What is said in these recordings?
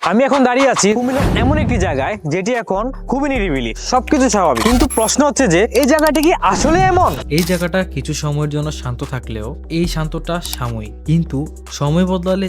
আমি এখন দাঁড়িয়ে আছি কুমিল্লার এমন একটি জায়গায় যেটি এখন খুবই নিরিবিলি, সবকিছু স্বাভাবিক, কিন্তু প্রশ্ন হচ্ছে যে এই জায়গাটি কি আসলে এমন? এই জায়গাটা কিছু সময়ের জন্য শান্ত থাকলেও এই শান্তটা সাময়িক, কিন্তু সময় বদলালে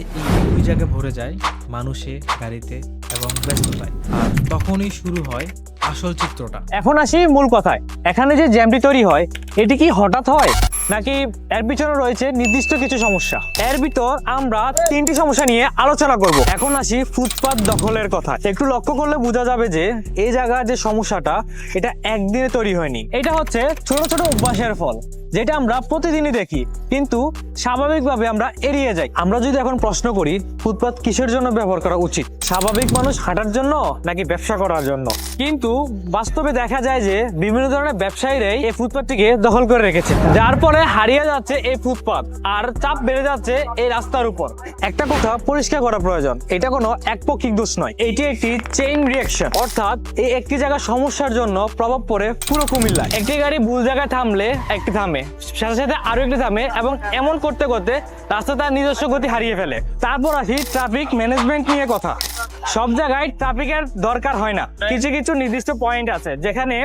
এই জায়গা ভরে যায় মানুষে, গাড়িতে এবং ব্যস্ততায়। আর তখনই শুরু হয় আসল চিত্রটা। এখন আসি মূল কথায়, এখানে যে জ্যামটি তৈরি হয় এটি কি হঠাৎ হয় নাকি এর পিছনে রয়েছে নির্দিষ্ট কিছু সমস্যা? এর ভিতর আমরা তিনটি সমস্যা নিয়ে আলোচনা করব। এখন আসি ফুটপাত দখলের কথা। একটু লক্ষ্য করলে বোঝা যাবে যে এই জায়গার যে সমস্যাটা এটা একদিনে তৈরি হয়নি। এটা হচ্ছে ছোট ছোট অভ্যাসের ফল, যেটা আমরা প্রতিদিনই দেখি কিন্তু স্বাভাবিকভাবে আমরা এড়িয়ে যাই। আমরা যদি এখন প্রশ্ন করি ফুটপাত কিসের জন্য ব্যবহার করা উচিত, স্বাভাবিক মানুষ হাঁটার জন্য নাকি ব্যবসা করার জন্য, কিন্তু বাস্তবে দেখা যায় যে বিভিন্ন ধরনের ব্যবসায়ীরাই এই ফুটপাতটিকে দখল করে রেখেছে, যার ফলে হারিয়ে যাচ্ছে এই ফুটপাত আর চাপ বেড়ে যাচ্ছে এই রাস্তার উপর। একটা কথা পরিষ্কার করা প্রয়োজন, এটা কোনো একপক্ষিক দোষ নয়, এটি একটি চেইন রিঅ্যাকশন। অর্থাৎ এই একটি জায়গার সমস্যার জন্য প্রভাব পড়ে পুরো কুমিল্লা। একটি গাড়ি ভুল জায়গায় থামলে একটি থামে, সাথে সাথে আরো একটি থামে, এবং এমন করতে করতে রাস্তা তার নিজস্ব গতি হারিয়ে ফেলে। তারপর আসি ট্রাফিক ম্যানেজমেন্ট নিয়ে কথা। সব জায়গায় ট্রাফিকের দরকার হয় না, কিছু কিছু নির্দিষ্ট পয়েন্ট আছে যেখানে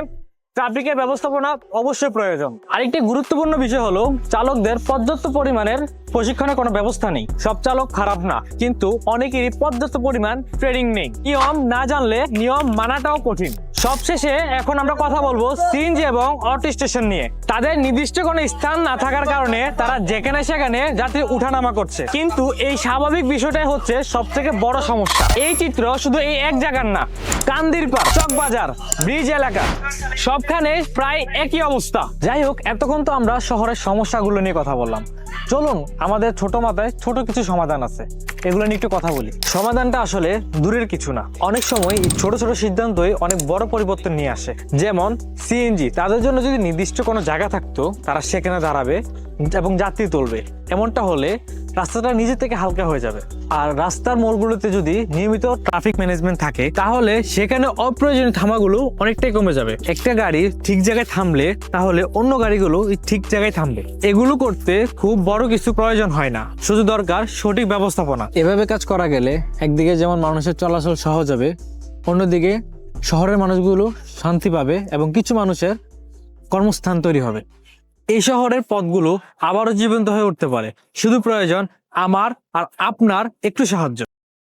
ট্রাফিকের ব্যবস্থাপনা অবশ্যই প্রয়োজন। আরেকটি গুরুত্বপূর্ণ বিষয় হলো চালকদের পর্যাপ্ত পরিমাণের প্রশিক্ষণের কোনো ব্যবস্থা নেই। সব চালক খারাপ না, কিন্তু অনেকেরই পর্যাপ্ত পরিমাণ ট্রেনিং নেই। নিয়ম না জানলে নিয়ম মানাটাও কঠিন। সবশেষে এখন আমরা কথা বলবো সিএনজি এবং অটো স্টেশন নিয়ে। তাদের নির্দিষ্ট কোনো স্থান না থাকার কারণে তারা যেখানে সেখানে যাত্রী উঠানামা করছে, কিন্তু এই স্বাভাবিক বিষয়টাই হচ্ছে সব থেকে বড় সমস্যা। এই চিত্র শুধু এই এক জায়গার না, কান্দিরপাড়, চকবাজার, ব্রিজ এলাকা, সবখানে প্রায় একই অবস্থা। যাই হোক, এতক্ষণ তো আমরা শহরের সমস্যাগুলো নিয়ে কথা বললাম, চলুন আমাদের ছোট মাথায় ছোট কিছু সমাধান আছে, এগুলো নিয়ে একটু কথা বলি। সমাধানটা আসলে দূরের কিছু না, অনেক সময় এই ছোট ছোট সিদ্ধান্তই অনেক বড় পরিবর্তন নিয়ে আসে। যেমন সিএনজি, তাদের জন্য যদি নির্দিষ্ট কোনো জায়গা থাকতো তারা সেখানে দাঁড়াবে এবং যাত্রী তুলবে। এমনটা হলে রাস্তাটা নিজে থেকে হালকা হয়ে যাবে। আর রাস্তার মোড়গুলোতে যদি নিয়মিত ট্রাফিক ম্যানেজমেন্ট থাকে তাহলে সেখানে অপ্রয়োজনীয় থামাগুলো অনেকটাই কমে যাবে। একটা গাড়ি ঠিক জায়গায় থামলে তাহলে অন্য গাড়িগুলো ঠিক জায়গায় থামবে। এগুলো করতে খুব বড় কিছু প্রয়োজন হয় না, শুধু দরকার সঠিক ব্যবস্থাপনা। এভাবে কাজ করা গেলে একদিকে যেমন মানুষের চলাচল সহজ হবে, অন্যদিকে শহরের মানুষগুলো শান্তি পাবে এবং কিছু মানুষের কর্মস্থান তৈরি হবে। এই শহরের পথগুলো আবারও জীবন্ত হয়ে উঠতে পারে, শুধু প্রয়োজন আমার আর আপনার একটু সাহায্য।